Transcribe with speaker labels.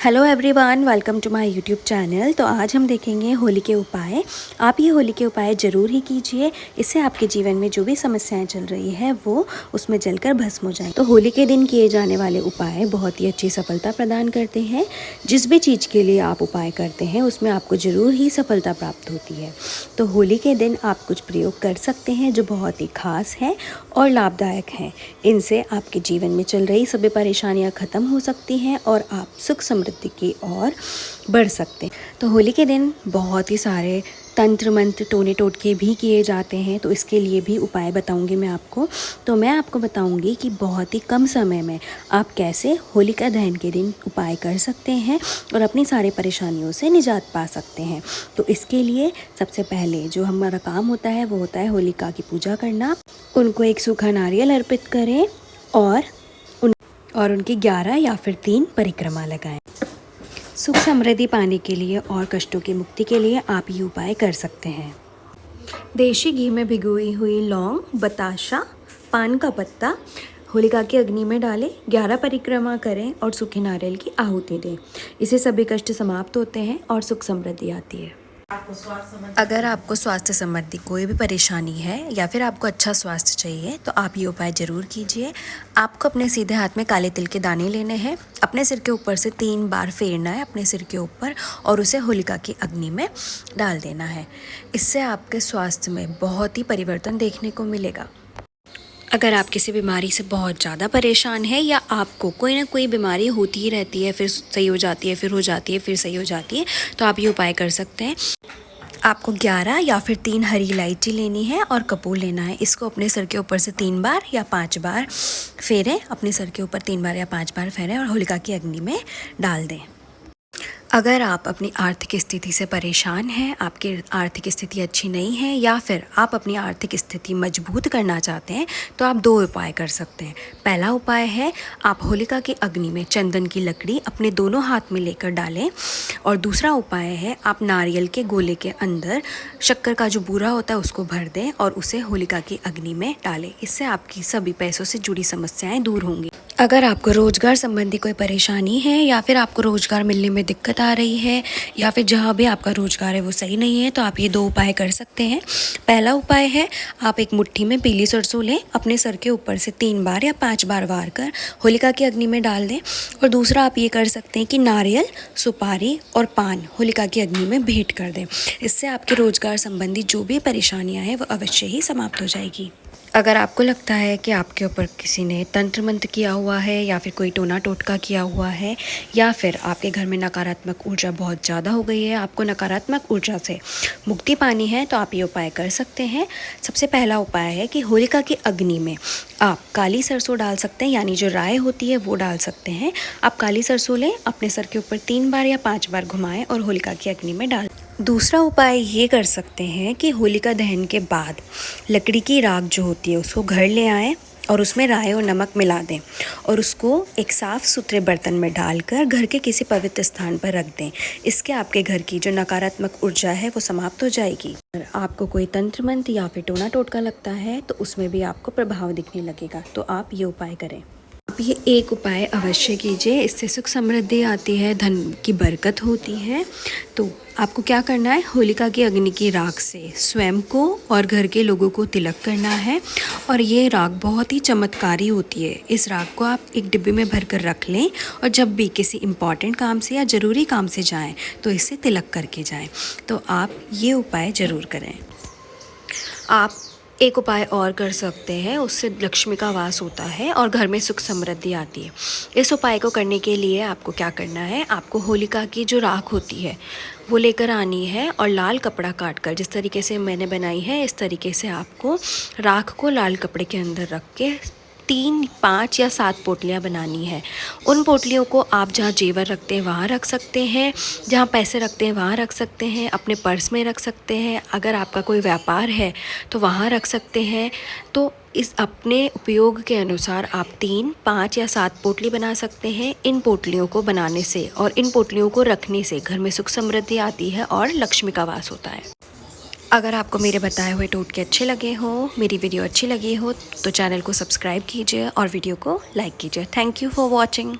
Speaker 1: Hello everyone, welcome to my YouTube channel. तो आज हम देखेंगे होली के उपाय। आप ये होली के उपाय ज़रूर ही कीजिए, इससे आपके जीवन में जो भी समस्याएं चल रही है वो उसमें जलकर भस्म हो जाए। तो होली के दिन किए जाने वाले उपाय बहुत ही अच्छी सफलता प्रदान करते हैं। जिस भी चीज़ के लिए आप उपाय करते हैं उसमें आपको ज़रूर ही सफलता प्राप्त होती है। तो होली के दिन आप कुछ प्रयोग कर सकते हैं जो बहुत ही खास है और लाभदायक है। इनसे आपके जीवन में चल रही सभी परेशानियाँ ख़त्म हो सकती हैं और आप सुख समृद्धि की ओर बढ़ सकते हैं। तो होली के दिन बहुत ही सारे तंत्र मंत्र टोने टोटके भी किए जाते हैं, तो इसके लिए भी उपाय बताऊंगी मैं आपको। तो मैं आपको बताऊंगी कि बहुत ही कम समय में आप कैसे होलिका दहन के दिन उपाय कर सकते हैं और अपनी सारी परेशानियों से निजात पा सकते हैं। तो इसके लिए सबसे पहले जो हमारा काम होता है वो होता है होलिका की पूजा करना। उनको एक सूखा नारियल अर्पित करें और उनकी 11 या फिर 3 परिक्रमा लगाएं। सुख समृद्धि पाने के लिए और कष्टों की मुक्ति के लिए आप ये उपाय कर सकते हैं। देशी घी में भिगोई हुई लौंग, बताशा, पान का पत्ता होलिका की अग्नि में डालें, 11 परिक्रमा करें और सूखे नारियल की आहुति दें। इससे सभी कष्ट समाप्त होते हैं और सुख समृद्धि आती है। अगर आपको स्वास्थ्य संबंधी कोई भी परेशानी है या फिर आपको अच्छा स्वास्थ्य चाहिए तो आप ये उपाय ज़रूर कीजिए। आपको अपने सीधे हाथ में काले तिल के दाने लेने हैं, अपने सिर के ऊपर से 3 बार फेरना है अपने सिर के ऊपर और उसे होलिका की अग्नि में डाल देना है। इससे आपके स्वास्थ्य में बहुत ही परिवर्तन देखने को मिलेगा। अगर आप किसी बीमारी से बहुत ज़्यादा परेशान है या आपको कोई ना कोई बीमारी होती ही रहती है, फिर सही हो जाती है, फिर हो जाती है, फिर सही हो जाती है, तो आप ये उपाय कर सकते हैं। आपको 11 या फिर 3 हरी इलायची लेनी है और कपूर लेना है। इसको अपने सर के ऊपर से 3 बार या 5 बार फेरें, अपने सर के ऊपर 3 बार या 5 बार फेरें और होलिका की अग्नि में डाल दें। अगर आप अपनी आर्थिक स्थिति से परेशान हैं, आपकी आर्थिक स्थिति अच्छी नहीं है या फिर आप अपनी आर्थिक स्थिति मजबूत करना चाहते हैं तो आप 2 उपाय कर सकते हैं। पहला उपाय है आप होलिका की अग्नि में चंदन की लकड़ी अपने दोनों हाथ में लेकर डालें और दूसरा उपाय है आप नारियल के गोले के अंदर शक्कर का जो बूरा होता है उसको भर दें और उसे होलिका की अग्नि में डालें। इससे आपकी सभी पैसों से जुड़ी समस्याएं दूर होंगी। अगर आपको रोज़गार संबंधी कोई परेशानी है या फिर आपको रोज़गार मिलने में दिक्कत आ रही है या फिर जहाँ भी आपका रोज़गार है वो सही नहीं है तो आप ये 2 उपाय कर सकते हैं। पहला उपाय है आप एक मुट्ठी में पीली सरसों लें, अपने सर के ऊपर से 3 बार या 5 बार वार कर होलिका की अग्नि में डाल दें। और दूसरा आप ये कर सकते हैं कि नारियल, सुपारी और पान होलिका की अग्नि में भेंट कर दें। इससे आपके रोज़गार संबंधी जो भी परेशानियाँ हैं वो अवश्य ही समाप्त हो जाएगी। अगर आपको लगता है कि आपके ऊपर किसी ने तंत्र मंत्र किया हुआ है या फिर कोई टोना टोटका किया हुआ है या फिर आपके घर में नकारात्मक ऊर्जा बहुत ज़्यादा हो गई है, आपको नकारात्मक ऊर्जा से मुक्ति पानी है तो आप ये उपाय कर सकते हैं। सबसे पहला उपाय है कि होलिका की अग्नि में आप काली सरसों डाल सकते हैं, यानी जो राई होती है वो डाल सकते हैं। आप काली सरसों लें, अपने सर के ऊपर 3 बार या 5 बार घुमाएं और होलिका की अग्नि में डाल। दूसरा उपाय ये कर सकते हैं कि होलिका दहन के बाद लकड़ी की राख जो होती है उसको घर ले आएँ और उसमें राई और नमक मिला दें और उसको एक साफ़ सुथरे बर्तन में डालकर घर के किसी पवित्र स्थान पर रख दें। इसके आपके घर की जो नकारात्मक ऊर्जा है वो समाप्त हो जाएगी। अगर आपको कोई तंत्र मंत्र या फिर टोना टोटका लगता है तो उसमें भी आपको प्रभाव दिखने लगेगा। तो आप ये उपाय करें। आप ये एक उपाय अवश्य कीजिए, इससे सुख समृद्धि आती है, धन की बरकत होती है। तो आपको क्या करना है, होलिका की अग्नि की राख से स्वयं को और घर के लोगों को तिलक करना है और ये राख बहुत ही चमत्कारी होती है। इस राख को आप एक डिब्बे में भर कर रख लें और जब भी किसी इम्पॉर्टेंट काम से या ज़रूरी काम से जाएं तो इससे तिलक करके जाएं। तो आप ये उपाय ज़रूर करें। आप एक उपाय और कर सकते हैं, उससे लक्ष्मी का वास होता है और घर में सुख समृद्धि आती है। इस उपाय को करने के लिए आपको क्या करना है, आपको होलिका की जो राख होती है वो लेकर आनी है और लाल कपड़ा काट कर, जिस तरीके से मैंने बनाई है इस तरीके से आपको राख को लाल कपड़े के अंदर रख के 3, 5 या 7 पोटलियाँ बनानी है। उन पोटलियों को आप जहाँ जेवर रखते हैं वहाँ रख सकते हैं, जहाँ पैसे रखते हैं वहाँ रख सकते हैं, अपने पर्स में रख सकते हैं, अगर आपका कोई व्यापार है तो वहाँ रख सकते हैं। तो इस अपने उपयोग के अनुसार आप 3, 5 या 7 पोटली बना सकते हैं। इन पोटलियों को बनाने से और इन पोटलियों को रखने से घर में सुख समृद्धि आती है और लक्ष्मी का वास होता है। अगर आपको मेरे बताए हुए टोटके अच्छे लगे हो, मेरी वीडियो अच्छी लगी हो तो चैनल को सब्सक्राइब कीजिए और वीडियो को लाइक कीजिए। Thank you for watching.